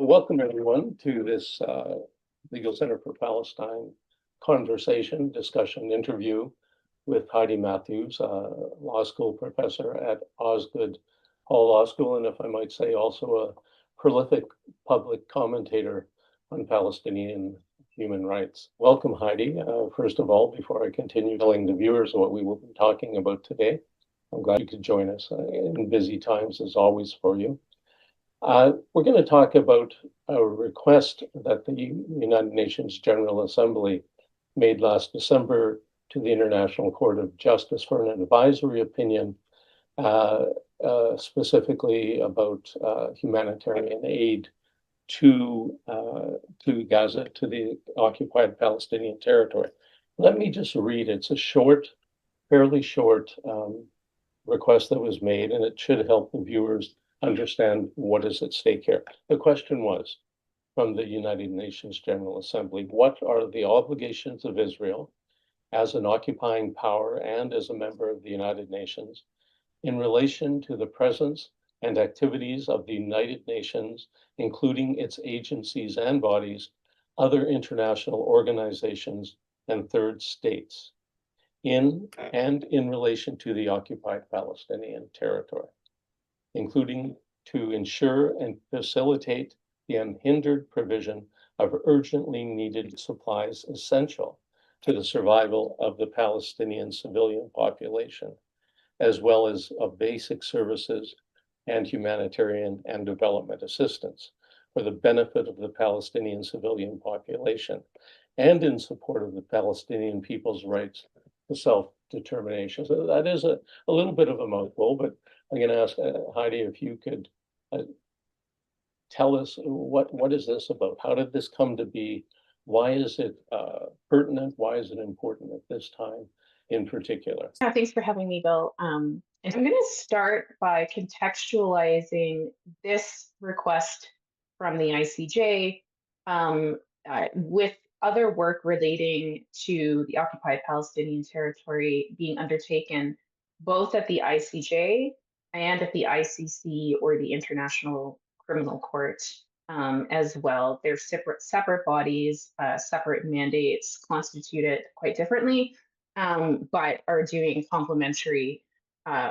Welcome everyone to this Legal Center for Palestine conversation, discussion, interview with Heidi Matthews, law school professor at Osgood Hall Law School, and if I might say, also a prolific public commentator on Palestinian human rights. Welcome, Heidi. First of all, before I continue telling the viewers what we will be talking about today, I'm glad you could join us in busy times as always for you. We're going to talk about a request that the United Nations General Assembly made last December to the International Court of Justice for an advisory opinion, specifically about humanitarian aid to Gaza, to the occupied Palestinian territory. Let me just read. It's a short, fairly short request that was made, and it should help the viewers understand what is at stake here. The question was from the United Nations General Assembly, what are the obligations of Israel as an occupying power and as a member of the United Nations in relation to the presence and activities of the United Nations, including its agencies and bodies, other international organizations, and third states, in relation to the occupied Palestinian territory, including to ensure and facilitate the unhindered provision of urgently needed supplies essential to the survival of the Palestinian civilian population, as well as of basic services and humanitarian and development assistance for the benefit of the Palestinian civilian population and in support of the Palestinian people's rights to self-determination. So that is a little bit of a mouthful, but I'm going to ask Heidi if you could tell us what is this about? How did this come to be? Why is it pertinent? Why is it important at this time in particular? Yeah, thanks for having me, Bill. And I'm going to start by contextualizing this request from the ICJ with other work relating to the occupied Palestinian territory being undertaken both at the ICJ and at the ICC, or the International Criminal Court, as well. They're separate bodies, separate mandates, constituted quite differently, but are doing complementary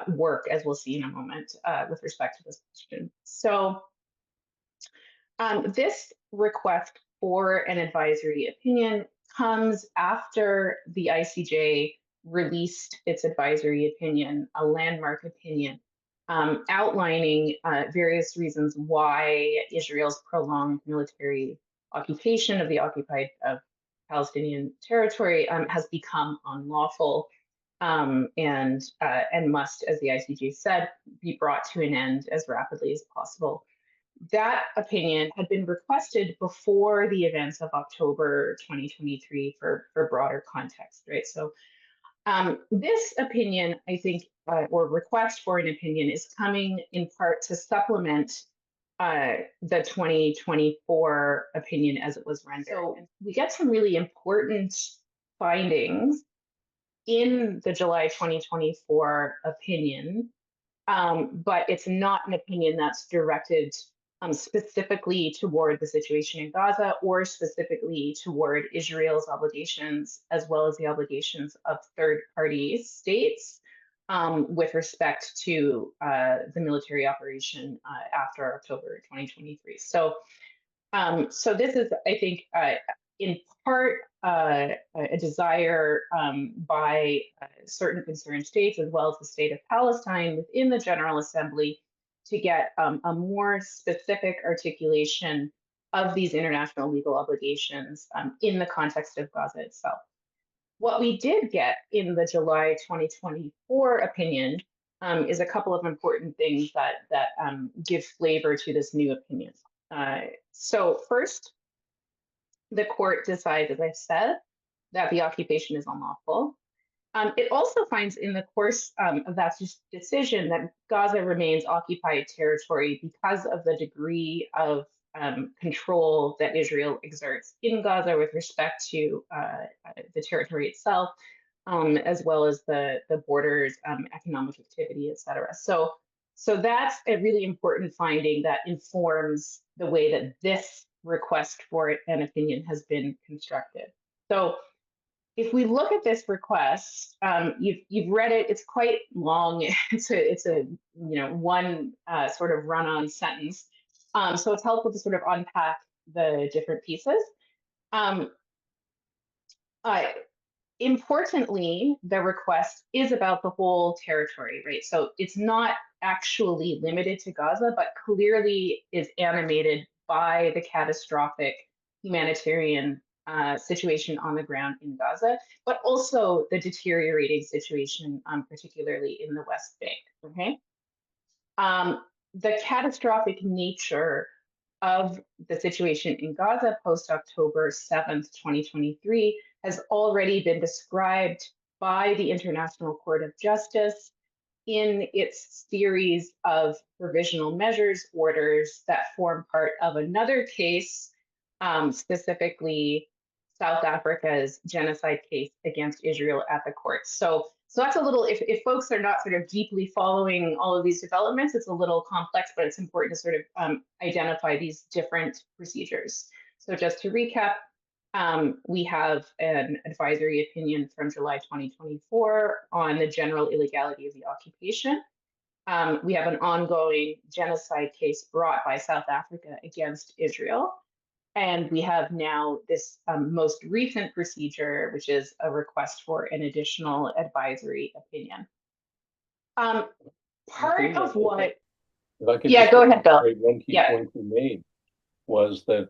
work, as we'll see in a moment, with respect to this question. So this request for an advisory opinion comes after the ICJ released its advisory opinion, a landmark opinion, outlining various reasons why Israel's prolonged military occupation of the occupied Palestinian territory has become unlawful, and must, as the ICJ said, be brought to an end as rapidly as possible. That opinion had been requested before the events of October 2023 for broader context, right? So this opinion, I think, or request for an opinion, is coming in part to supplement the 2024 opinion as it was rendered. So we get some really important findings in the July 2024 opinion, but it's not an opinion that's directed specifically toward the situation in Gaza, or specifically toward Israel's obligations, as well as the obligations of third-party states with respect to the military operation after October 2023. So this is, I think, in part a desire by certain concerned states, as well as the state of Palestine within the General Assembly, to get a more specific articulation of these international legal obligations in the context of Gaza itself. What we did get in the July 2024 opinion is a couple of important things that give flavor to this new opinion. So first, the court decides, as I've said, that the occupation is unlawful. It also finds in the course of that decision that Gaza remains occupied territory because of the degree of control that Israel exerts in Gaza with respect to the territory itself, as well as the borders, economic activity, et cetera. So So that's a really important finding that informs the way that this request for an opinion has been constructed. So if we look at this request, you've read it. It's quite long. It's a one sort of run-on sentence. So it's helpful to sort of unpack the different pieces. Um, uh, Importantly, the request is about the whole territory, right? So it's not actually limited to Gaza, but clearly is animated by the catastrophic humanitarian situation on the ground in Gaza, but also the deteriorating situation, particularly in the West Bank. Okay. The catastrophic nature of the situation in Gaza post October 7th, 2023, has already been described by the International Court of Justice in its series of provisional measures orders that form part of another case, specifically South Africa's genocide case against Israel at the courts. So that's a little, if folks are not sort of deeply following all of these developments, it's a little complex, but it's important to sort of identify these different procedures. So just to recap, we have an advisory opinion from July 2024 on the general illegality of the occupation. We have an ongoing genocide case brought by South Africa against Israel. And we have now this most recent procedure, which is a request for an additional advisory opinion. Part of what, If I could yeah, just go ahead, Bill. one key Yeah, point you made was that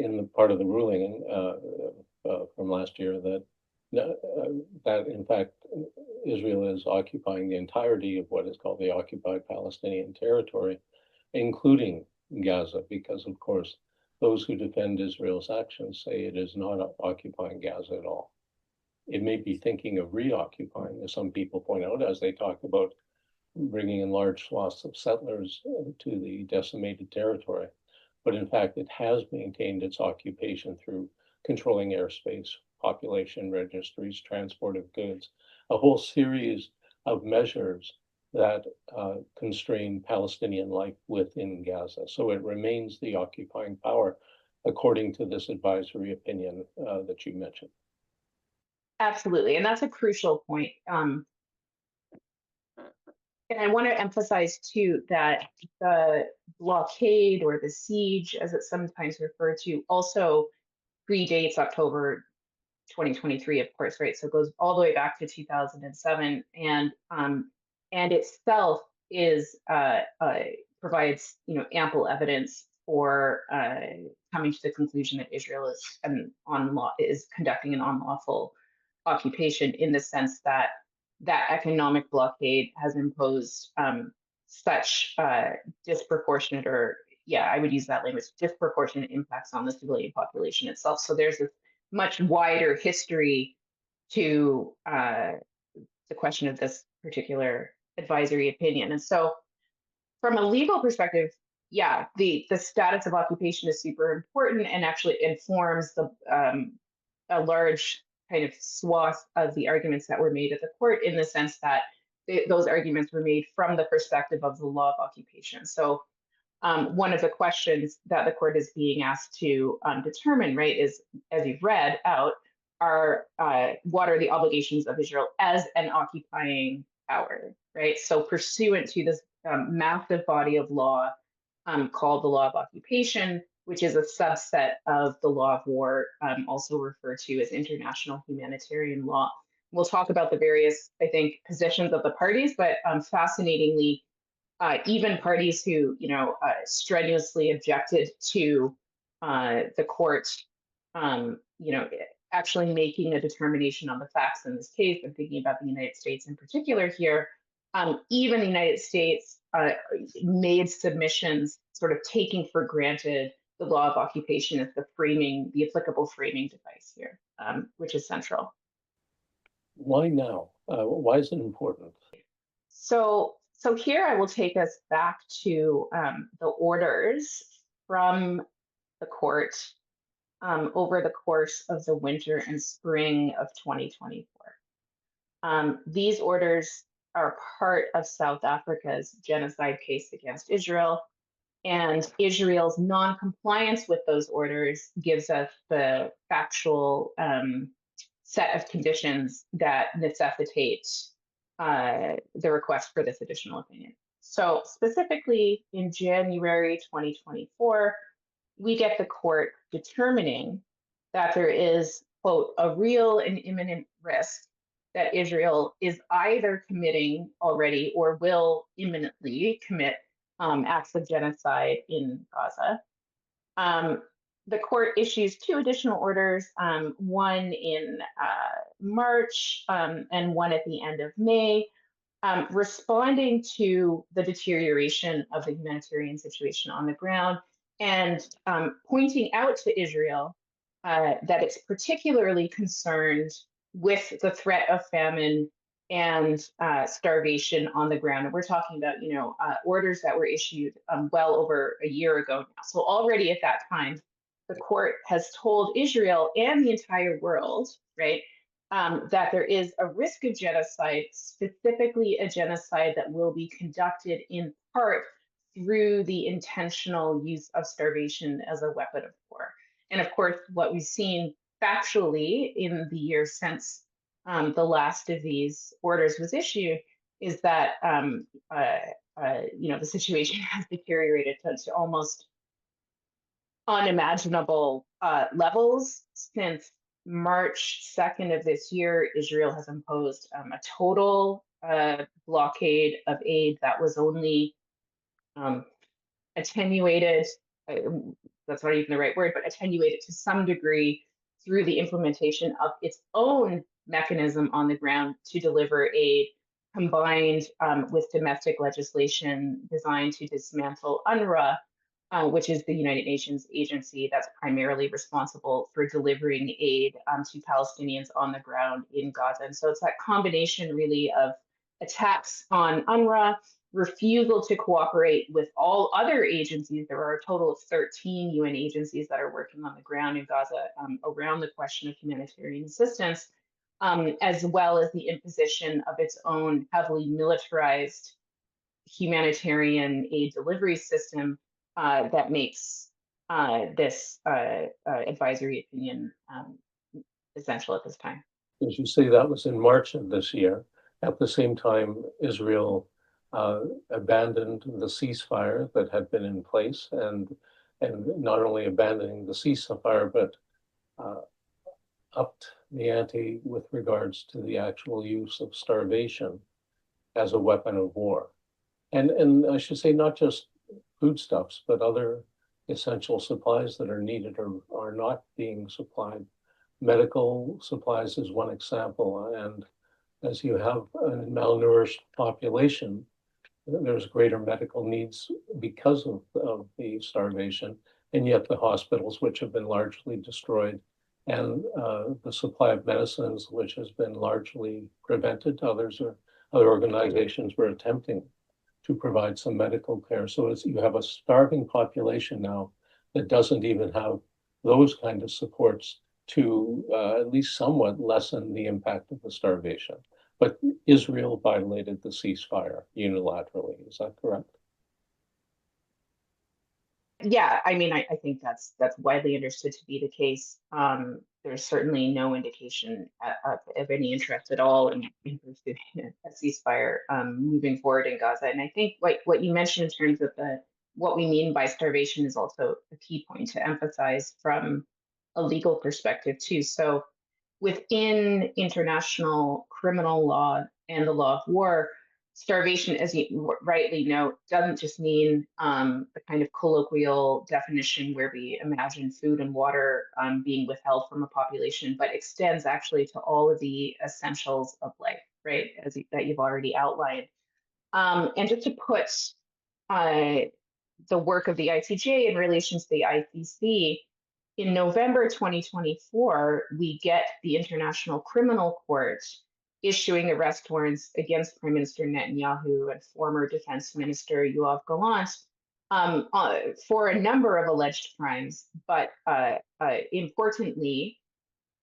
in the part of the ruling from last year that in fact Israel is occupying the entirety of what is called the occupied Palestinian territory, including Gaza, because of course those who defend Israel's actions say it is not occupying Gaza at all. It may be thinking of reoccupying, as some people point out, as they talk about bringing in large swaths of settlers to the decimated territory. But in fact, it has maintained its occupation through controlling airspace, population registries, transport of goods, a whole series of measures that constrain Palestinian life within Gaza. So it remains the occupying power, according to this advisory opinion that you mentioned. absolutely. And that's a crucial point. And I want to emphasize too that the blockade or the siege, as it's sometimes referred to, also predates October 2023, of course, right? So it goes all the way back to 2007, and itself is provides ample evidence for coming to the conclusion that Israel is conducting an unlawful occupation in the sense that that economic blockade has imposed such disproportionate, or yeah, I would use that language, disproportionate impacts on the civilian population itself. So there's this much wider history to the question of this particular advisory opinion. And so from a legal perspective, yeah, the status of occupation is super important and actually informs the a large kind of swath of the arguments that were made at the court, in the sense that those arguments were made from the perspective of the law of occupation. So one of the questions that the court is being asked to determine, right, is, as you've read out, are what are the obligations of Israel as an occupying power, right? So pursuant to this massive body of law called the law of occupation, which is a subset of the law of war, also referred to as international humanitarian law. We'll talk about the various, I think, positions of the parties, but fascinatingly, even parties who, strenuously objected to the court, actually making a determination on the facts in this case. I'm thinking about the United States in particular here. Even the United States made submissions, sort of taking for granted the law of occupation as the applicable framing device here, which is central. Why now? Why is it important? So here I will take us back to the orders from the court over the course of the winter and spring of 2024. These orders are part of South Africa's genocide case against Israel. And Israel's non-compliance with those orders gives us the factual set of conditions that necessitate the request for this additional opinion. So specifically in January 2024, we get the court determining that there is, quote, a real and imminent risk that Israel is either committing already or will imminently commit acts of genocide in Gaza. The court issues two additional orders, one in March and one at the end of May, responding to the deterioration of the humanitarian situation on the ground and pointing out to Israel that it's particularly concerned with the threat of famine and starvation on the ground. And we're talking about, orders that were issued well over a year ago now. So already at that time, the court has told Israel and the entire world, right, that there is a risk of genocide, specifically a genocide that will be conducted in part through the intentional use of starvation as a weapon of war. And of course, what we've seen factually in the years since the last of these orders was issued is that the situation has deteriorated to almost unimaginable levels since March 2nd of this year. Israel has imposed a total blockade of aid that was only attenuated, that's not even the right word, but attenuated to some degree through the implementation of its own mechanism on the ground to deliver aid, combined with domestic legislation designed to dismantle UNRWA, which is the United Nations agency that's primarily responsible for delivering aid to Palestinians on the ground in Gaza. And so it's that combination really of attacks on UNRWA, refusal to cooperate with all other agencies. There are a total of 13 UN agencies that are working on the ground in Gaza around the question of humanitarian assistance, as well as the imposition of its own heavily militarized humanitarian aid delivery system that makes this advisory opinion essential at this time. As you say, that was in March of this year. At the same time, Israel abandoned the ceasefire that had been in place, and not only abandoning the ceasefire, but upped the ante with regards to the actual use of starvation as a weapon of war. And I should say not just foodstuffs, but other essential supplies that are needed or are not being supplied. Medical supplies is one example, and as you have a malnourished population, there's greater medical needs because of the starvation, and yet the hospitals, which have been largely destroyed, and the supply of medicines, which has been largely prevented. Other organizations were attempting to provide some medical care. So you have a starving population now that doesn't even have those kind of supports to at least somewhat lessen the impact of the starvation. But Israel violated the ceasefire unilaterally. Is that correct? Yeah, I mean, I think that's widely understood to be the case. There's certainly no indication of any interest at all in pursuing a ceasefire moving forward in Gaza. And I think what you mentioned in terms of what we mean by starvation is also a key point to emphasize from a legal perspective too. So within international criminal law and the law of war, starvation, as you rightly note, doesn't just mean the kind of colloquial definition where we imagine food and water being withheld from a population, but extends actually to all of the essentials of life, right, that you've already outlined. And just to put the work of the ICJ in relation to the ICC, in November 2024, we get the International Criminal Court issuing arrest warrants against Prime Minister Netanyahu and former Defense Minister Yoav Gallant for a number of alleged crimes. But importantly,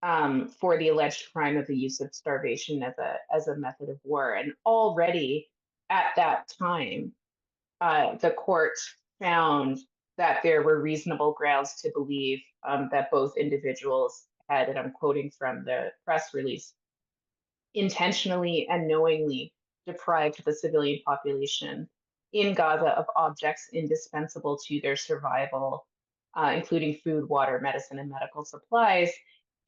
for the alleged crime of the use of starvation as a method of war. And already at that time, the court found that there were reasonable grounds to believe that both individuals had, and I'm quoting from the press release, intentionally and knowingly deprived the civilian population in Gaza of objects indispensable to their survival, including food, water, medicine, and medical supplies,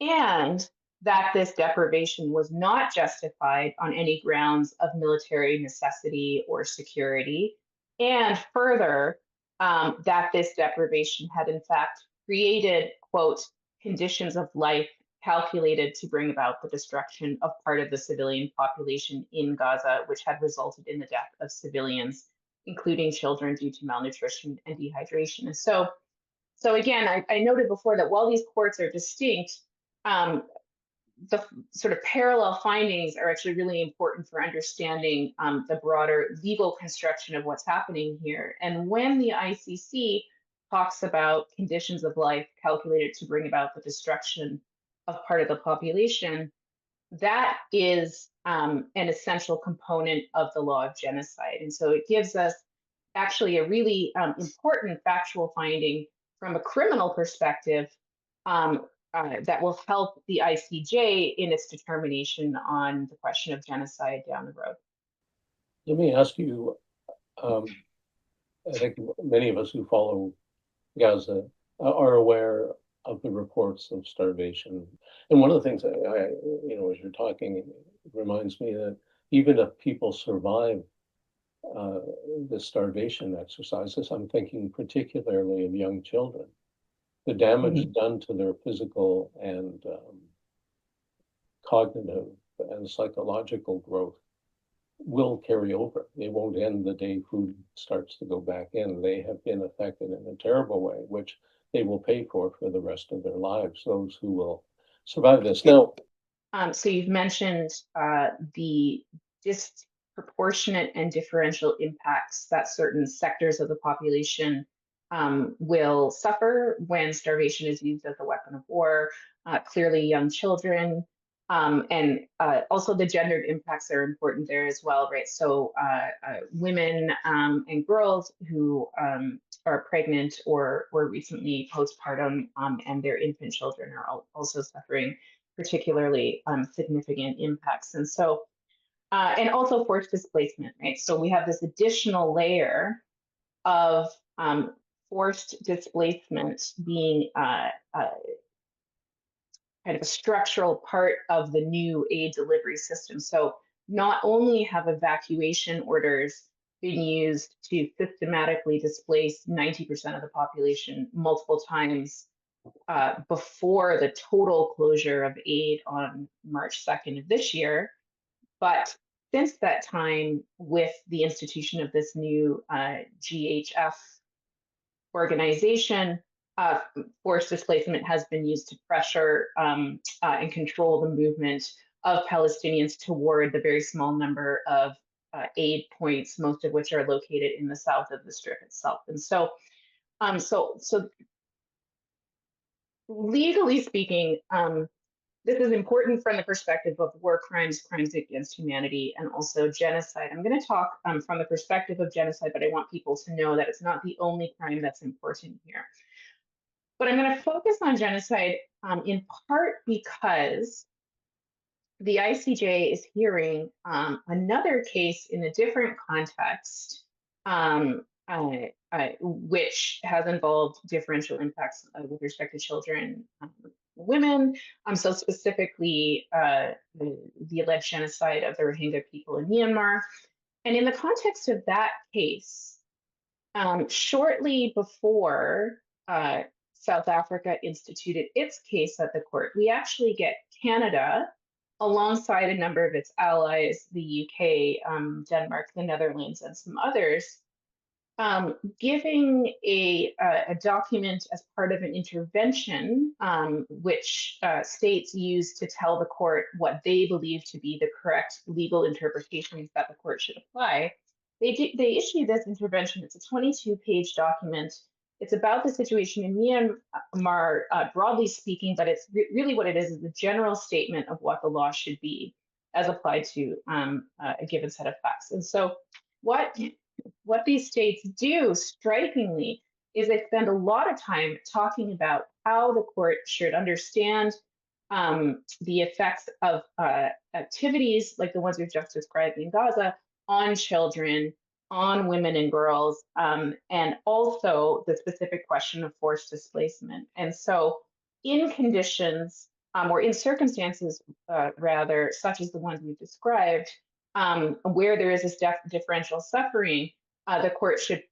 and that this deprivation was not justified on any grounds of military necessity or security, and further, that this deprivation had in fact created, quote, conditions of life calculated to bring about the destruction of part of the civilian population in Gaza, which had resulted in the death of civilians, including children, due to malnutrition and dehydration. And so again, I noted before that while these courts are distinct, the sort of parallel findings are actually really important for understanding the broader legal construction of what's happening here. And when the ICC talks about conditions of life calculated to bring about the destruction of part of the population, that is an essential component of the law of genocide. And so it gives us actually a really important factual finding from a criminal perspective that will help the ICJ in its determination on the question of genocide down the road. Let me ask you, I think many of us who follow Gaza are aware of the reports of starvation. And one of the things that as you're talking, it reminds me that even if people survive the starvation exercises, I'm thinking particularly of young children, the damage done to their physical and cognitive and psychological growth will carry over. It won't end the day food starts to go back in. They have been affected in a terrible way, which they will pay for the rest of their lives, those who will survive this. Now, so you've mentioned the disproportionate and differential impacts that certain sectors of the population will suffer when starvation is used as a weapon of war. Clearly, young children, and also the gendered impacts are important there as well, right? So women and girls who are pregnant or were recently postpartum and their infant children are also suffering particularly significant impacts. And so, and also forced displacement, right? So we have this additional layer of forced displacement being kind of a structural part of the new aid delivery system. So not only have evacuation orders been used to systematically displace 90% of the population multiple times before the total closure of aid on March 2nd of this year, but since that time, with the institution of this new GHF organization, forced displacement has been used to pressure and control the movement of Palestinians toward the very small number of aid points, most of which are located in the south of the Strip itself. And so, so legally speaking, this is important from the perspective of war crimes, crimes against humanity, and also genocide. I'm going to talk from the perspective of genocide, but I want people to know that it's not the only crime that's important here. But I'm going to focus on genocide in part because the ICJ is hearing another case in a different context, which has involved differential impacts with respect to children, women. So specifically, the alleged genocide of the Rohingya people in Myanmar. And in the context of that case, shortly before South Africa instituted its case at the court, we actually get Canada, alongside a number of its allies, the UK, Denmark, the Netherlands, and some others, giving a document as part of an intervention, which states use to tell the court what they believe to be the correct legal interpretations that the court should apply. They issue this intervention. It's a 22-page document. It's about the situation in Myanmar, broadly speaking, but it's really what it is the general statement of what the law should be as applied to a given set of facts. And so, what these states do, strikingly, is they spend a lot of time talking about how the court should understand the effects of activities like the ones we've just described in Gaza on children, on women and girls, and also the specific question of forced displacement. And so, in conditions or in circumstances, rather, such as the ones we've described, where there is this differential suffering, the court should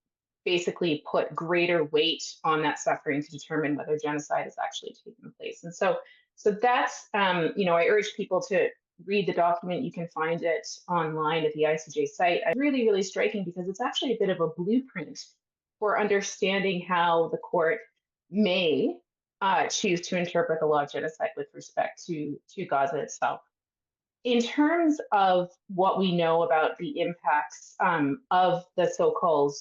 basically put greater weight on that suffering to determine whether genocide has actually taken place. And so that's, I urge people to read the document. You can find it online at the ICJ site. Really, really striking because it's actually a bit of a blueprint for understanding how the court may choose to interpret the law of genocide with respect to Gaza itself. In terms of what we know about the impacts of the so-called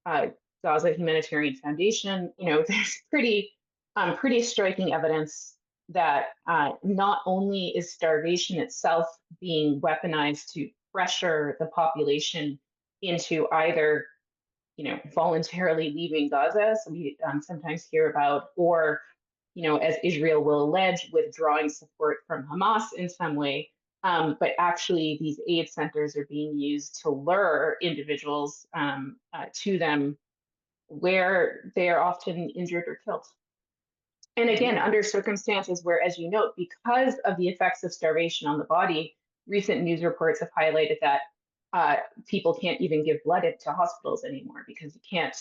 Gaza Humanitarian Foundation, there's pretty striking evidence that not only is starvation itself being weaponized to pressure the population into either, voluntarily leaving Gaza, as we sometimes hear about, or, as Israel will allege, withdrawing support from Hamas in some way. But actually, these aid centers are being used to lure individuals to them where they are often injured or killed. And again, under circumstances where, as you note, because of the effects of starvation on the body, recent news reports have highlighted that people can't even give blood to hospitals anymore because you can't,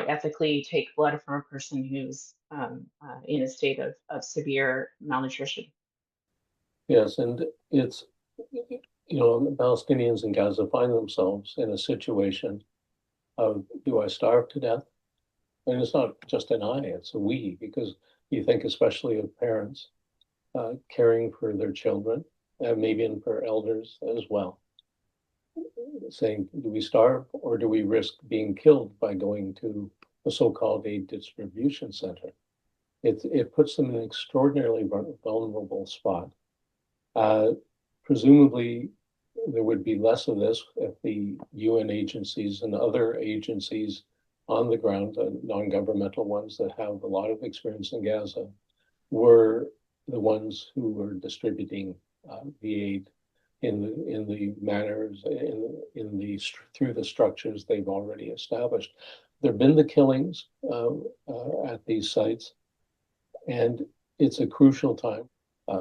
ethically take blood from a person who's in a state of severe malnutrition. Yes, and it's, the Palestinians in Gaza find themselves in a situation of, do I starve to death? And it's not just an I, it's a we, because you think especially of parents caring for their children, maybe and for elders as well, saying, do we starve or do we risk being killed by going to a so-called aid distribution center? It puts them in an extraordinarily vulnerable spot. Presumably, there would be less of this if the UN agencies and other agencies on the ground, non-governmental ones that have a lot of experience in Gaza, were the ones who were distributing the aid in the manners, through the structures they've already established. There have been the killings at these sites, and it's a crucial time.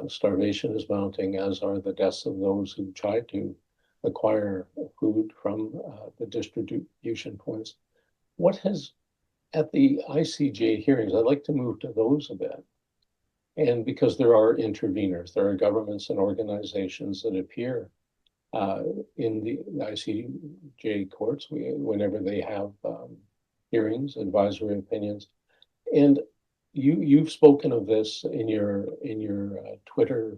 Starvation is mounting, as are the deaths of those who try to acquire food from the distribution points. What has, at the ICJ hearings, I'd like to move to those a bit. And because there are interveners, there are governments and organizations that appear in the ICJ courts whenever they have hearings, advisory opinions. And you've spoken of this in your Twitter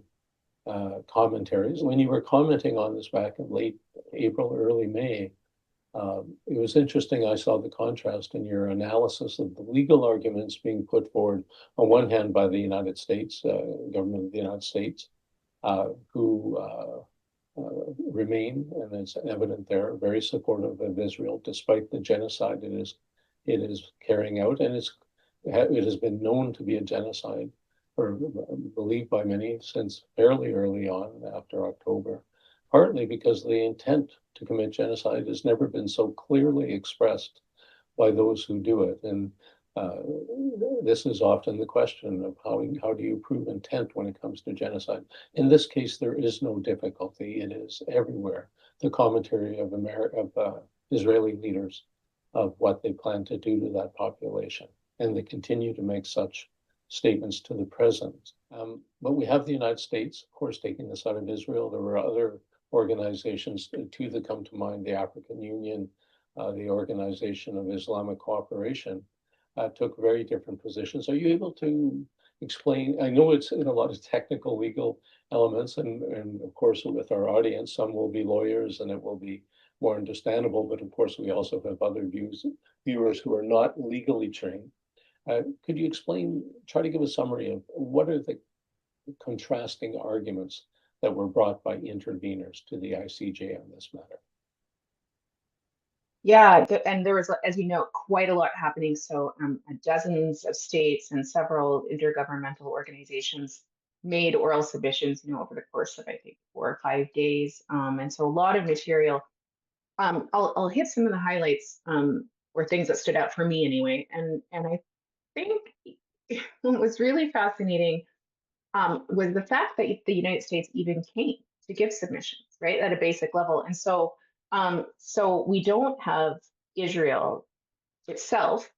commentaries. When you were commenting on this back in late April, early May, it was interesting. I saw the contrast in your analysis of the legal arguments being put forward, on one hand, by the United States, government of the United States, who remain, and it's evident they're very supportive of Israel, despite the genocide it is carrying out, and it has been known to be a genocide, or believed by many, since fairly early on after October, partly because the intent to commit genocide has never been so clearly expressed by those who do it. And this is often the question of how do you prove intent when it comes to genocide. In this case, there is no difficulty. It is everywhere. The commentary of Israeli leaders of what they plan to do to that population. And they continue to make such statements to the present. But we have the United States, of course, taking this out of Israel. There were other organizations, two that come to mind: the African Union, the Organization of Islamic Cooperation, took very different positions. Are you able to explain? I know it's in a lot of technical legal elements, and of course, with our audience, some will be lawyers and it will be more understandable. But of course, we also have other viewers who are not legally trained. Could you try to give a summary of what are the contrasting arguments that were brought by interveners to the ICJ on this matter? Yeah, and there was, as you know, quite a lot happening. So dozens of states and several intergovernmental organizations made oral submissions, over the course of, I think, 4 or 5 days. And so a lot of material. I'll hit some of the highlights, or things that stood out for me anyway. And I think what was really fascinating, was the fact that the United States even came to give submissions, right, at a basic level. And so we don't have Israel itself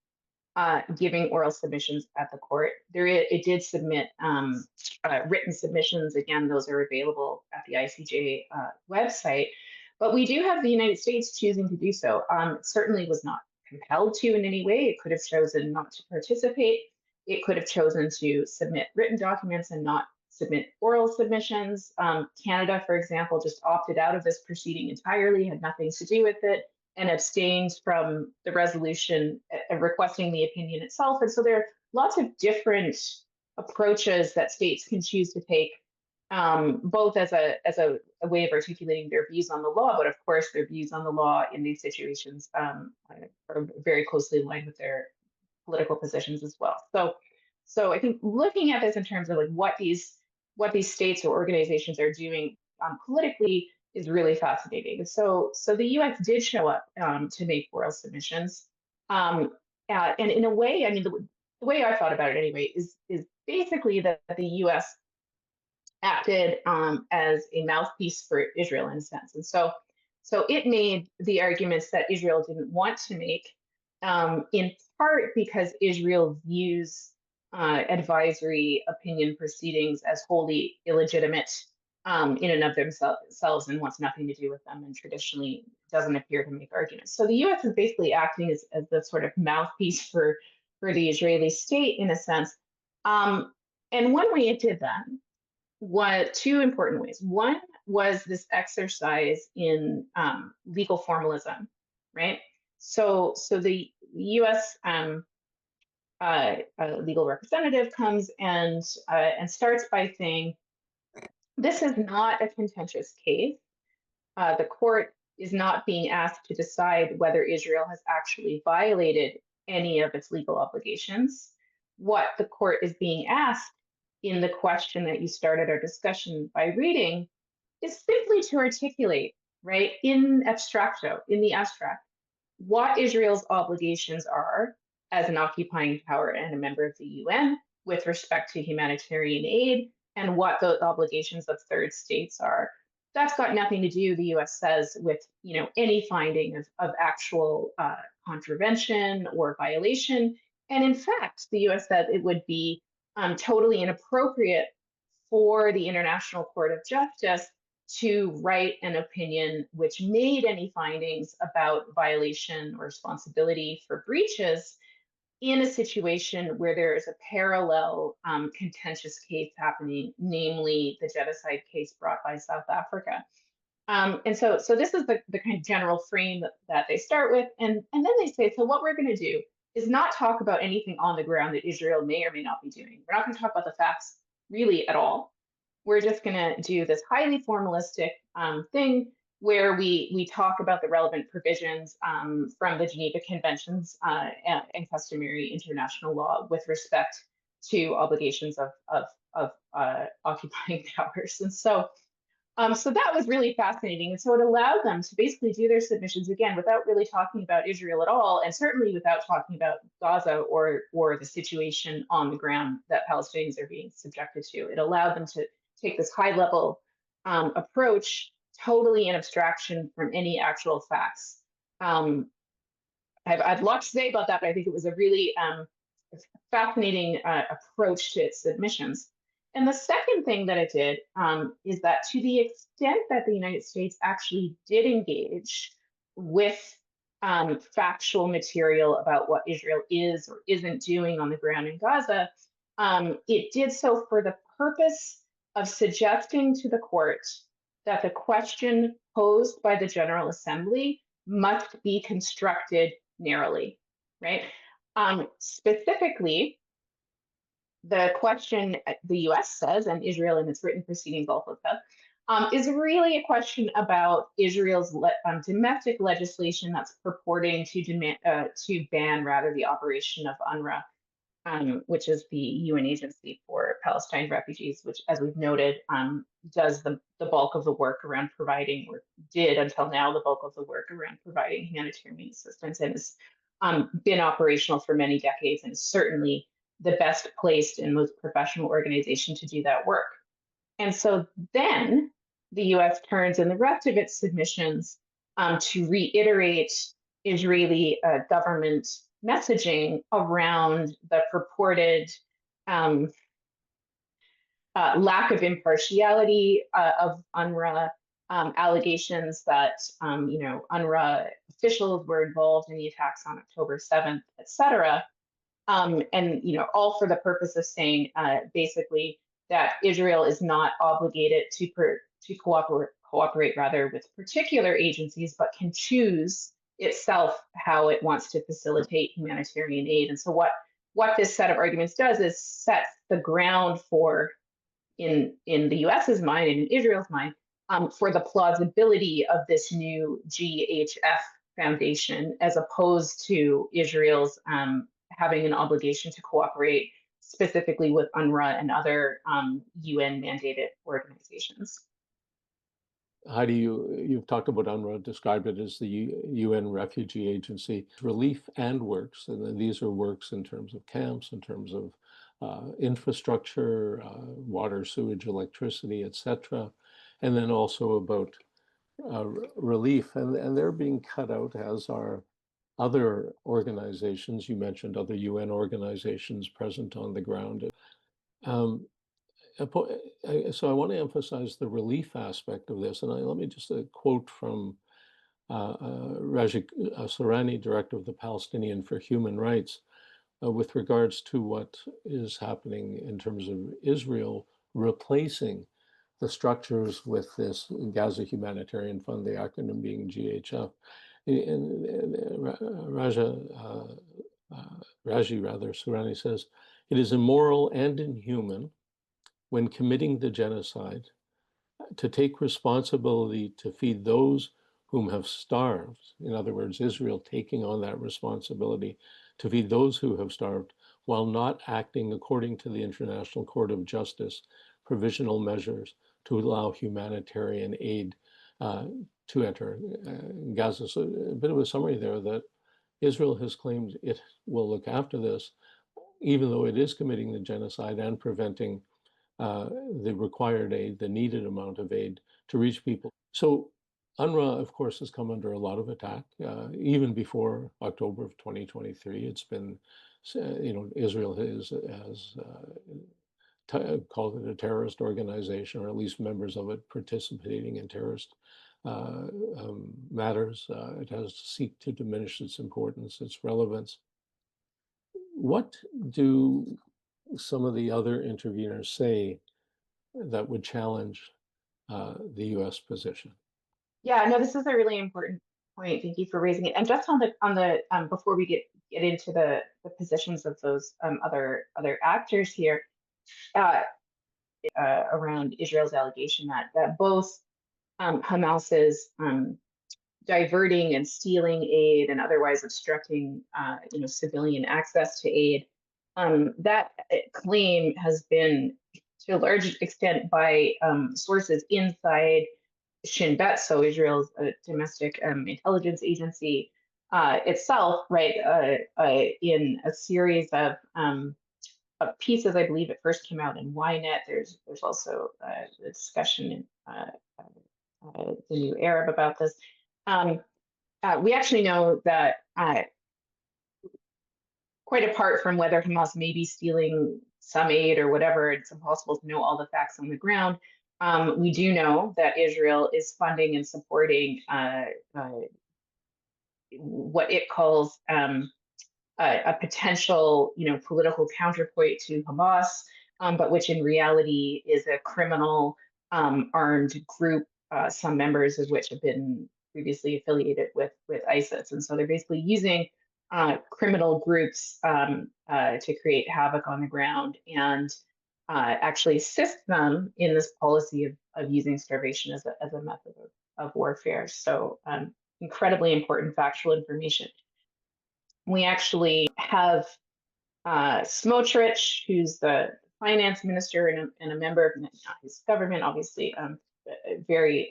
giving oral submissions at the court. It did submit written submissions. Again, those are available at the ICJ website. But we do have the United States choosing to do so. It certainly was not compelled to in any way. It could have chosen not to participate. It could have chosen to submit written documents and not submit oral submissions. Canada, for example, just opted out of this proceeding entirely, had nothing to do with it, and abstained from the resolution requesting the opinion itself. And so there are lots of different approaches that states can choose to take, both as a way of articulating their views on the law, but of course their views on the law in these situations are very closely aligned with their political positions as well. So I think looking at this in terms of like what these states or organizations are doing politically is really fascinating. So the U.S. did show up to make oral submissions, and in a way, I mean, the way I thought about it anyway is basically that the U.S. acted as a mouthpiece for Israel in a sense, and so it made the arguments that Israel didn't want to make, in part because Israel views advisory opinion proceedings as wholly illegitimate in and of themselves and wants nothing to do with them, and traditionally doesn't appear to make arguments. So the U.S. is basically acting as the sort of mouthpiece for the Israeli state in a sense. And one way it did that was two important ways. One was this exercise in legal formalism, right? So the U.S. Legal representative comes and starts by saying, this is not a contentious case. The court is not being asked to decide whether Israel has actually violated any of its legal obligations. What the court is being asked in the question that you started our discussion by reading is simply to articulate, right, in the abstract, what Israel's obligations are as an occupying power and a member of the UN with respect to humanitarian aid, and what those obligations of third states are. That's got nothing to do, the US says, with any finding of actual contravention or violation. And in fact, the US said it would be totally inappropriate for the International Court of Justice to write an opinion which made any findings about violation or responsibility for breaches in a situation where there is a parallel contentious case happening, namely the genocide case brought by South Africa. And so this is the kind of general frame that they start with. And then they say, so what we're going to do is not talk about anything on the ground that Israel may or may not be doing. We're not going to talk about the facts really at all. We're just going to do this highly formalistic thing where we talk about the relevant provisions from the Geneva Conventions and customary international law with respect to obligations of occupying powers. And so that was really fascinating. And so it allowed them to basically do their submissions again without really talking about Israel at all, and certainly without talking about Gaza or the situation on the ground that Palestinians are being subjected to. It allowed them to take this high level approach, totally in abstraction from any actual facts. I've a lot to say about that, but I think it was a really fascinating approach to its submissions. And the second thing that it did is that to the extent that the United States actually did engage with factual material about what Israel is or isn't doing on the ground in Gaza, it did so for the purpose of suggesting to the court that the question posed by the General Assembly must be constructed narrowly, right? Specifically, the question the US says, and Israel in its written proceedings also says, is really a question about Israel's domestic legislation that's purporting to ban rather the operation of UNRWA, which is the UN Agency for Palestine Refugees, which, as we've noted, does the bulk of the work around providing, or did until now, the bulk of the work around providing humanitarian assistance, and has been operational for many decades, and is certainly the best placed and most professional organization to do that work. And so then the US turns in the rest of its submissions to reiterate Israeli government messaging around the purported lack of impartiality of UNRWA, allegations that UNRWA officials were involved in the attacks on October 7th, et cetera. And all for the purpose of saying basically that Israel is not obligated to cooperate rather with particular agencies, but can choose itself how it wants to facilitate humanitarian aid. And so what this set of arguments does is sets the ground for, in the US's mind and in Israel's mind, for the plausibility of this new GHF foundation, as opposed to Israel's having an obligation to cooperate specifically with UNRWA and other UN mandated organizations. Heidi, you've talked about UNRWA, described it as the UN Refugee Agency, relief and works. And these are works in terms of camps, in terms of infrastructure, water, sewage, electricity, etc. And then also about relief. And they're being cut out, as are other organizations. You mentioned other UN organizations present on the ground. So I want to emphasize the relief aspect of this. And let me just quote from Raji Sourani, director of the Palestinian for Human Rights, with regards to what is happening in terms of Israel replacing the structures with this Gaza Humanitarian Fund, the acronym being GHF. Raji Sourani says, "It is immoral and inhuman when committing the genocide to take responsibility to feed those whom have starved." In other words, Israel taking on that responsibility to feed those who have starved, while not acting according to the International Court of Justice provisional measures to allow humanitarian aid to enter Gaza. So a bit of a summary there, that Israel has claimed it will look after this, even though it is committing the genocide and preventing the required aid, the needed amount of aid to reach people. So UNRWA, of course, has come under a lot of attack, even before October of 2023. It's been, Israel has called it a terrorist organization, or at least members of it participating in terrorist matters. It has seek to diminish its importance, its relevance. What do some of the other interveners say that would challenge the U.S. position? Yeah, no, this is a really important point. Thank you for raising it. And just on the before we get into the positions of those other actors here, around Israel's allegation that both Hamas's diverting and stealing aid and otherwise obstructing civilian access to aid, that claim has been to a large extent by sources inside Shin Bet, so Israel's domestic intelligence agency itself, right, in a series of pieces. I believe it first came out in Ynet. There's also a discussion in the New Arab about this. We actually know that quite apart from whether Hamas may be stealing some aid or whatever, it's impossible to know all the facts on the ground. We do know that Israel is funding and supporting what it calls a potential, political counterpoint to Hamas, but which in reality is a criminal armed group some members of which have been previously affiliated with ISIS. And so they're basically using criminal groups to create havoc on the ground and actually assist them in this policy of using starvation as a method of warfare. So incredibly important factual information. We actually have Smotrich, who's the finance minister and a member of his government, obviously a very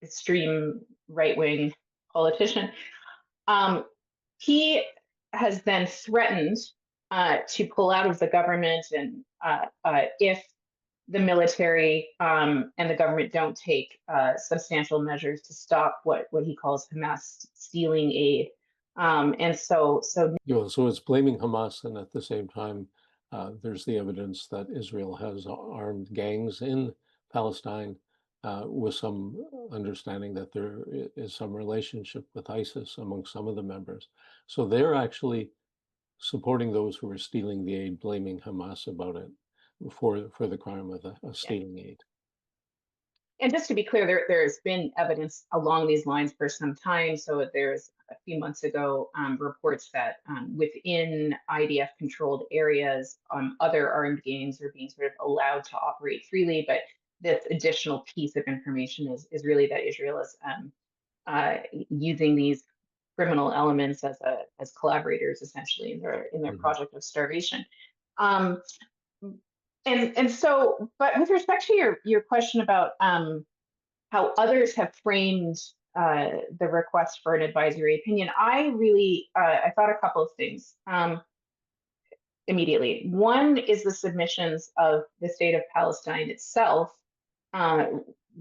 extreme right-wing politician. He has then threatened to pull out of the government and if the military and the government don't take substantial measures to stop what he calls Hamas stealing aid. And so So it's blaming Hamas, and at the same time, there's the evidence that Israel has armed gangs in Palestine, with some understanding that there is some relationship with ISIS among some of the members. So they're actually supporting those who are stealing the aid, blaming Hamas about it for the crime of stealing aid. And just to be clear, there's been evidence along these lines for some time. So there's a few months ago reports that within IDF-controlled areas, other armed gangs are being sort of allowed to operate freely. But this additional piece of information is really that Israel is using these criminal elements as collaborators, essentially, in their project of starvation. And so, but with respect to your question about how others have framed the request for an advisory opinion, I thought a couple of things immediately. One is the submissions of the state of Palestine itself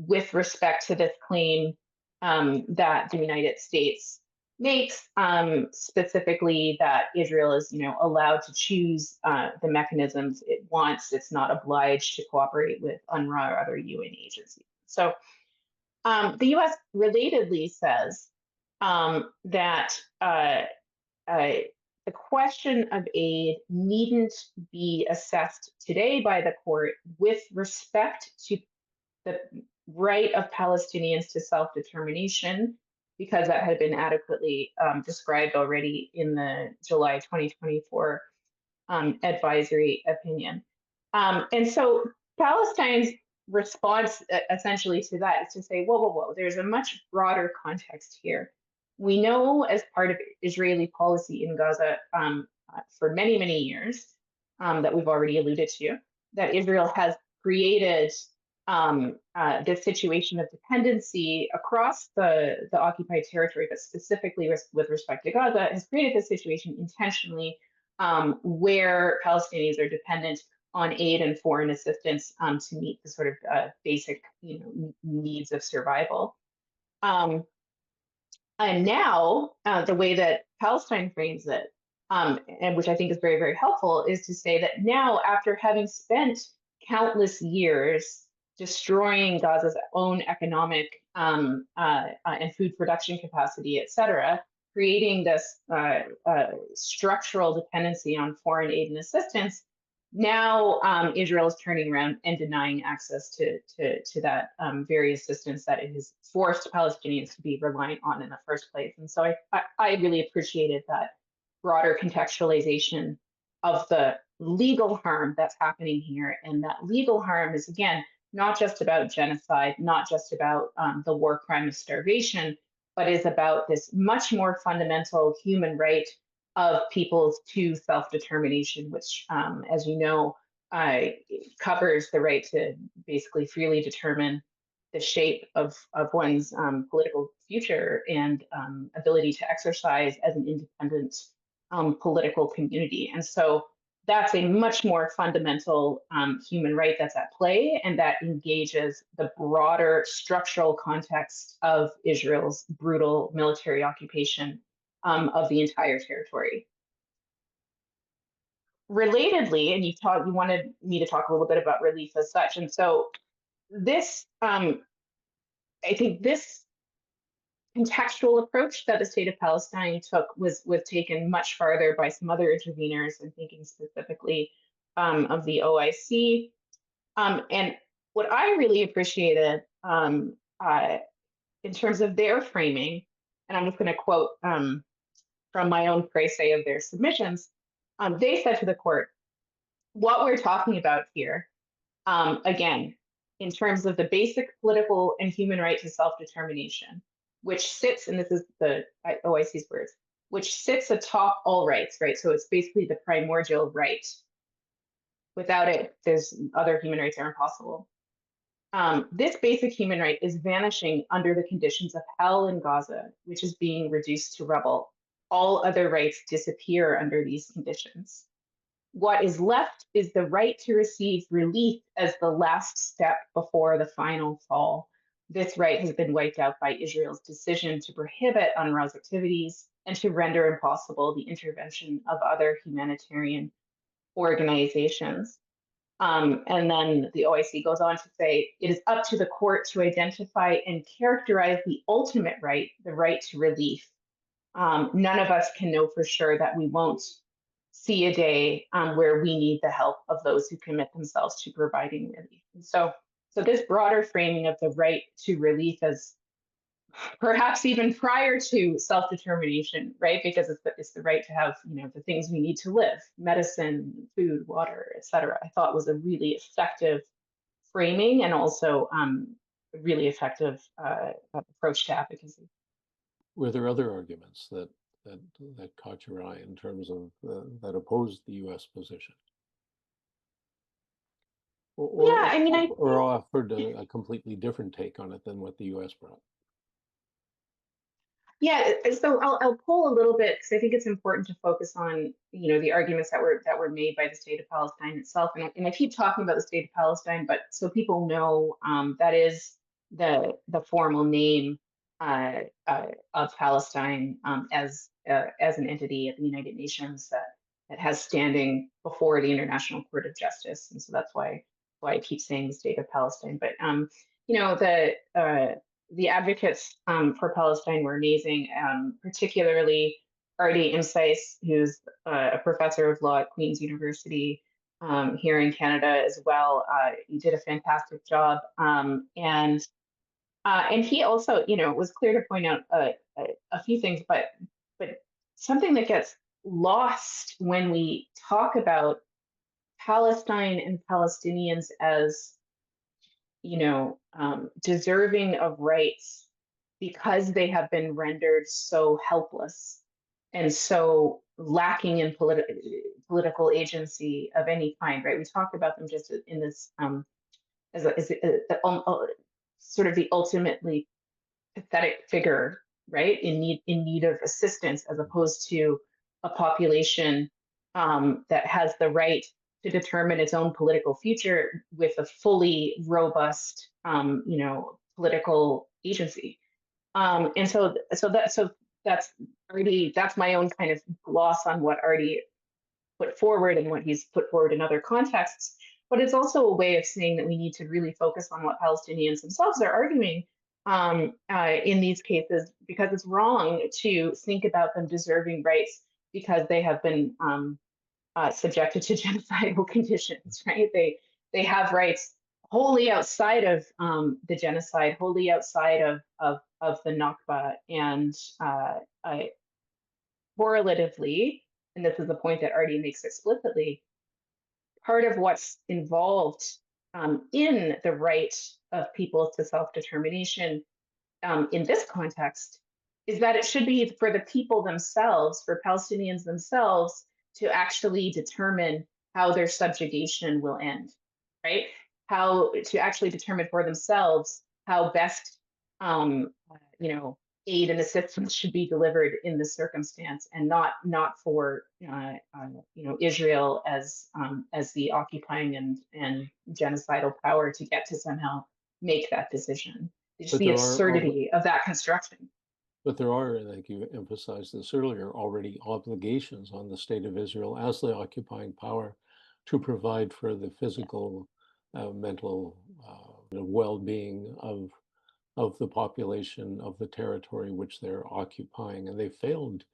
with respect to this claim that the United States makes, specifically that Israel is, allowed to choose the mechanisms it wants. It's not obliged to cooperate with UNRWA or other UN agencies. So the U.S. relatedly says that the question of aid needn't be assessed today by the court with respect to the right of Palestinians to self-determination, because that had been adequately described already in the July 2024 advisory opinion. And so Palestine's response essentially to that is to say, whoa, there's a much broader context here. We know as part of Israeli policy in Gaza for many, many years that we've already alluded to, that Israel has created this situation of dependency across the occupied territory, but specifically with respect to Gaza, has created this situation intentionally where Palestinians are dependent on aid and foreign assistance to meet the sort of basic needs of survival. And now the way that Palestine frames it, and which I think is very, very helpful, is to say that now, after having spent countless years destroying Gaza's own economic and food production capacity, et cetera, creating this structural dependency on foreign aid and assistance, now Israel is turning around and denying access to that very assistance that it has forced Palestinians to be reliant on in the first place. And so I really appreciated that broader contextualization of the legal harm that's happening here. And that legal harm is, again, not just about genocide, not just about the war crime of starvation, but is about this much more fundamental human right of peoples to self-determination, which, as you know, covers the right to basically freely determine the shape of one's political future and ability to exercise as an independent political community. And so that's a much more fundamental human right that's at play, and that engages the broader structural context of Israel's brutal military occupation of the entire territory. Relatedly, and you wanted me to talk a little bit about relief as such, and so this, I think this contextual approach that the state of Palestine took was taken much farther by some other interveners, and thinking specifically of the OIC. And what I really appreciated in terms of their framing, and I'm just going to quote from my own précis of their submissions, they said to the court, what we're talking about here, again, in terms of the basic political and human right to self-determination, which sits, and this is the OIC's words, which sits atop all rights, right? So it's basically the primordial right. Without it, there's other human rights are impossible. This basic human right is vanishing under the conditions of hell in Gaza, which is being reduced to rubble. All other rights disappear under these conditions. What is left is the right to receive relief as the last step before the final fall. This right has been wiped out by Israel's decision to prohibit UNRWA's activities and to render impossible the intervention of other humanitarian organizations. And then the OIC goes on to say, it is up to the court to identify and characterize the ultimate right, the right to relief. None of us can know for sure that we won't see a day where we need the help of those who commit themselves to providing relief. And so this broader framing of the right to relief as perhaps even prior to self-determination, right? Because it's the right to have, the things we need to live, medicine, food, water, et cetera, I thought was a really effective framing and also a really effective approach to advocacy. Were there other arguments that caught your eye in terms of that opposed the U.S. position? Yeah, I mean, or offered a completely different take on it than what the U.S. brought? Yeah, so I'll pull a little bit because I think it's important to focus on, the arguments that were made by the state of Palestine itself. And I keep talking about the state of Palestine, but so people know that is the formal name of Palestine as an entity at the United Nations that has standing before the International Court of Justice. And so that's why I keep saying the state of Palestine. But the advocates for Palestine were amazing, particularly Artie Imsice, who's a professor of law at Queen's University here in Canada as well. He did a fantastic job. And he also, it was clear to point out a few things, but something that gets lost when we talk about Palestine and Palestinians as deserving of rights because they have been rendered so helpless and so lacking in political agency of any kind, right? We talk about them just in this as sort of the ultimately pathetic figure, right? In need of assistance, as opposed to a population that has the right to determine its own political future with a fully robust, political agency. And so that's already, that's my own kind of gloss on what Artie put forward and what he's put forward in other contexts. But it's also a way of saying that we need to really focus on what Palestinians themselves are arguing in these cases, because it's wrong to think about them deserving rights because they have been subjected to genocidal conditions, right? They have rights wholly outside of the genocide, wholly outside of the Nakba, and correlatively, and this is the point that Artie makes explicitly, part of what's involved in the right of people to self-determination in this context is that it should be for the people themselves, for Palestinians themselves, to actually determine how their subjugation will end, right? How to actually determine for themselves how best, aid and assistance should be delivered in this circumstance, and not for Israel as the occupying and genocidal power to get to somehow make that decision. It's the absurdity of that construction. But there are, like you emphasized this earlier, already obligations on the state of Israel as the occupying power to provide for the physical, mental well-being of the population of the territory which they're occupying. And they failed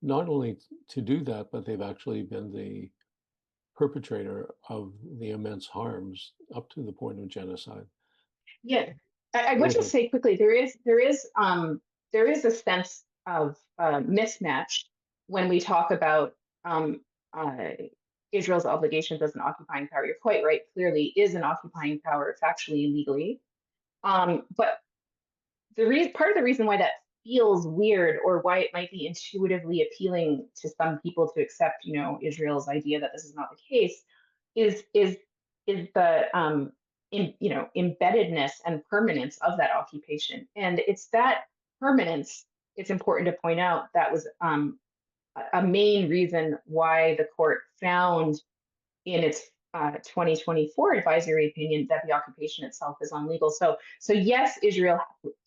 not only to do that, but they've actually been the perpetrator of the immense harms up to the point of genocide. Yeah, I Go would just ahead. say quickly, there is a sense of mismatch when we talk about uh, Israel's obligations as an occupying power. You're quite right, clearly is an occupying power factually and legally. But part of the reason why that feels weird, or why it might be intuitively appealing to some people to accept, Israel's idea that this is not the case, is the embeddedness and permanence of that occupation. And it's that permanence, it's important to point out, that was a main reason why the court found in its 2024 advisory opinion that the occupation itself is unlegal. So yes, Israel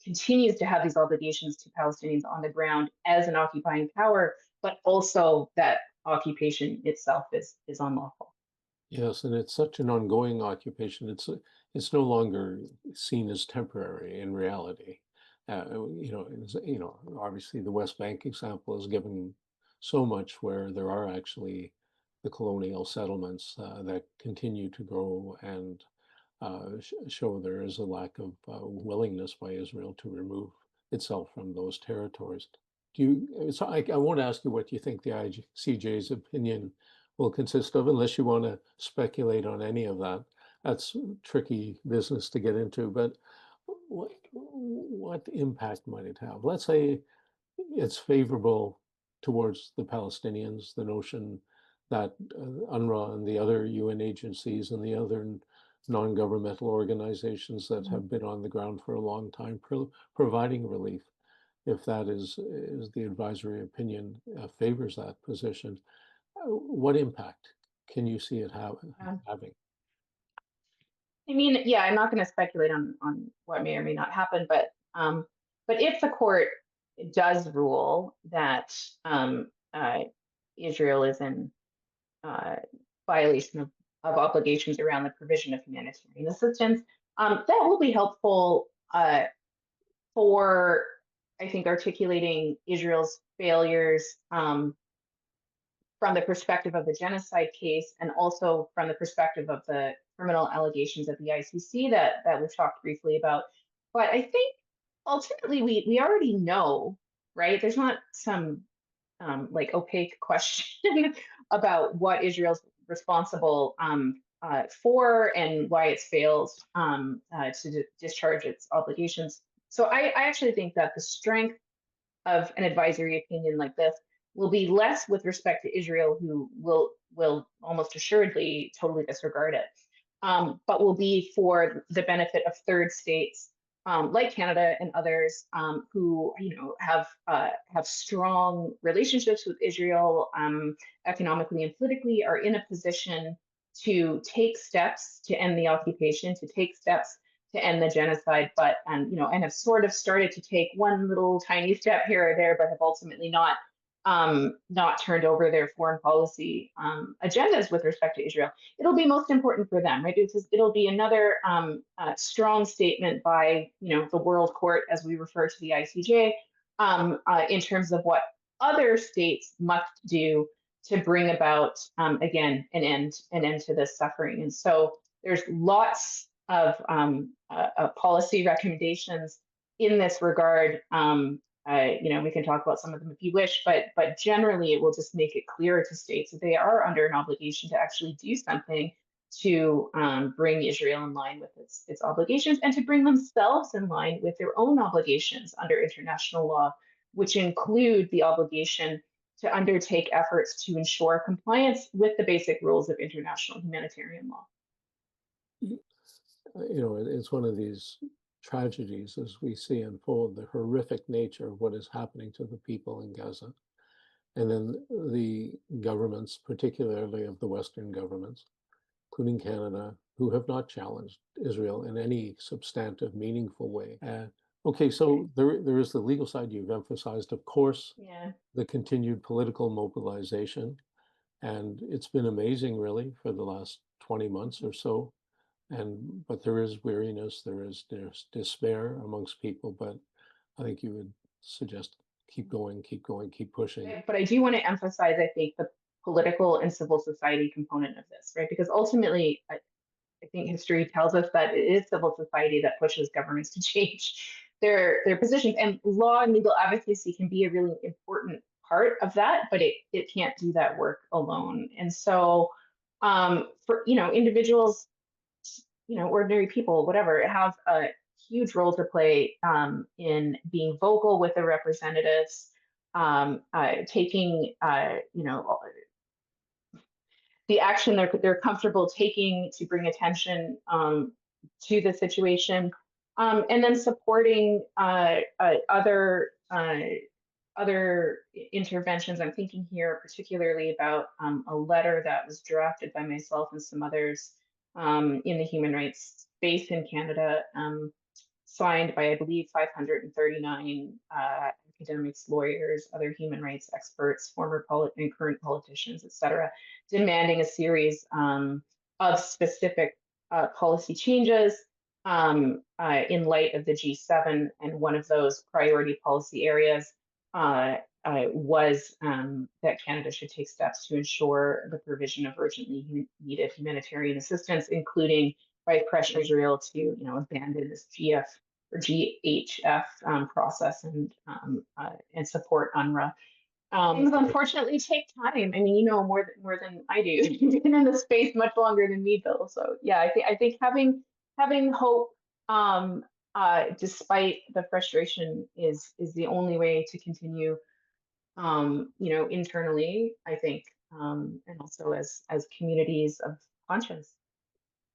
continues to have these obligations to Palestinians on the ground as an occupying power, but also that occupation itself is unlawful. Yes, and it's such an ongoing occupation. It's no longer seen as temporary in reality. Obviously the West Bank example is given so much, where there are actually the colonial settlements that continue to grow and show there is a lack of willingness by Israel to remove itself from those territories. So I won't ask you what you think the ICJ's opinion will consist of, unless you want to speculate on any of that. That's tricky business to get into, but what impact might it have? Let's say it's favorable towards the Palestinians, the notion that UNRWA and the other UN agencies and the other non-governmental organizations that have been on the ground for a long time providing relief, if that is the advisory opinion favors that position, what impact can you see it having? I mean, yeah, I'm not going to speculate on what may or may not happen, but if the court does rule that Israel is in violation of obligations around the provision of humanitarian assistance, that will be helpful for, I think, articulating Israel's failures from the perspective of the genocide case, and also from the perspective of the criminal allegations of the ICC that we've talked briefly about. But I think ultimately we already know, right? There's not some like opaque question about what Israel's responsible for, and why it's failed to discharge its obligations. So I actually think that the strength of an advisory opinion like this will be less with respect to Israel, who will almost assuredly totally disregard it, but will be for the benefit of third states like Canada and others, who have strong relationships with Israel economically and politically, are in a position to take steps to end the occupation, to take steps to end the genocide, but and have sort of started to take one little tiny step here or there, but have ultimately not turned over their foreign policy agendas with respect to Israel. It'll be most important for them, right? Because it'll be another strong statement by the World Court, as we refer to the ICJ, in terms of what other states must do to bring about again an end to this suffering. And so there's lots of policy recommendations in this regard. We can talk about some of them if you wish, but generally it will just make it clearer to states that they are under an obligation to actually do something to bring Israel in line with its obligations, and to bring themselves in line with their own obligations under international law, which include the obligation to undertake efforts to ensure compliance with the basic rules of international humanitarian law. It's one of these tragedies as we see unfold, the horrific nature of what is happening to the people in Gaza. And then the governments, particularly of the Western governments, including Canada, who have not challenged Israel in any substantive, meaningful way. Okay, so there is the legal side you've emphasized, of course, the continued political mobilization. And it's been amazing, really, for the last 20 months or so. But there is weariness, there's despair amongst people. But I think you would suggest keep going, keep pushing. But I do want to emphasize, I think, the political and civil society component of this, right? Because ultimately, I think history tells us that it is civil society that pushes governments to change their positions, and law and legal advocacy can be a really important part of that, but it can't do that work alone. And so, for individuals, ordinary people, whatever, have a huge role to play in being vocal with their representatives, taking the action they're comfortable taking to bring attention to the situation, and then supporting other interventions. I'm thinking here particularly about a letter that was drafted by myself and some others in the human rights space in Canada, signed by, I believe, 539 academics, lawyers, other human rights experts, former and current politicians, et cetera, demanding a series of specific policy changes in light of the G7. And one of those priority policy areas was that Canada should take steps to ensure the provision of urgently needed humanitarian assistance, including by pressure Israel to abandon this GF or GHF process and support UNRWA. Things unfortunately take time. I mean, more than I do. You've been in the space much longer than me, Bill. So yeah, I think having hope despite the frustration is the only way to continue. Internally, I think, and also as communities of conscience.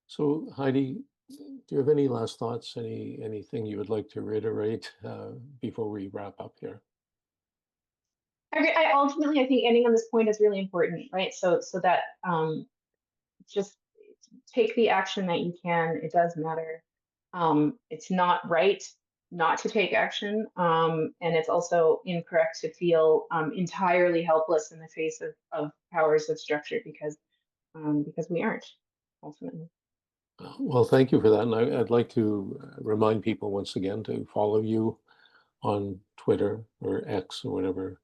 So Heidi, do you have any last thoughts? Anything you would like to reiterate before we wrap up here? I ultimately, I think ending on this point is really important, right? So that just take the action that you can. It does matter. It's not right not to take action, and it's also incorrect to feel entirely helpless in the face of powers of structure, because we aren't ultimately. Well, thank you for that. And I'd like to remind people once again to follow you on Twitter or X or whatever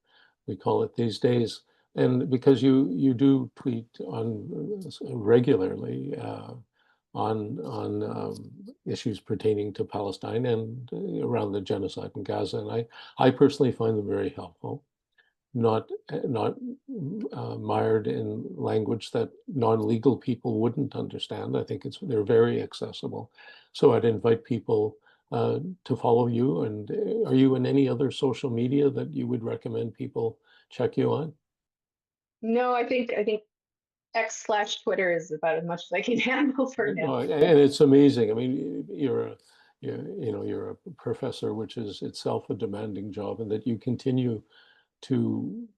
we call it these days. And because you do tweet on regularly on issues pertaining to Palestine and around the genocide in Gaza. And I personally find them very helpful. Not mired in language that non-legal people wouldn't understand. I think they're very accessible. So I'd invite people to follow you. And are you in any other social media that you would recommend people check you on? No, I think X/Twitter is about as much as I can handle for now. And it's amazing. I mean, you're a professor, which is itself a demanding job, and that you continue to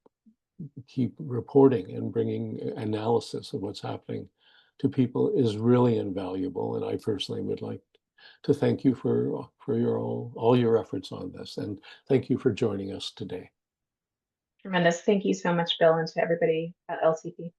keep reporting and bringing analysis of what's happening to people is really invaluable. And I personally would like to thank you for all your efforts on this. And thank you for joining us today. Tremendous. Thank you so much, Bill, and to everybody at LCP.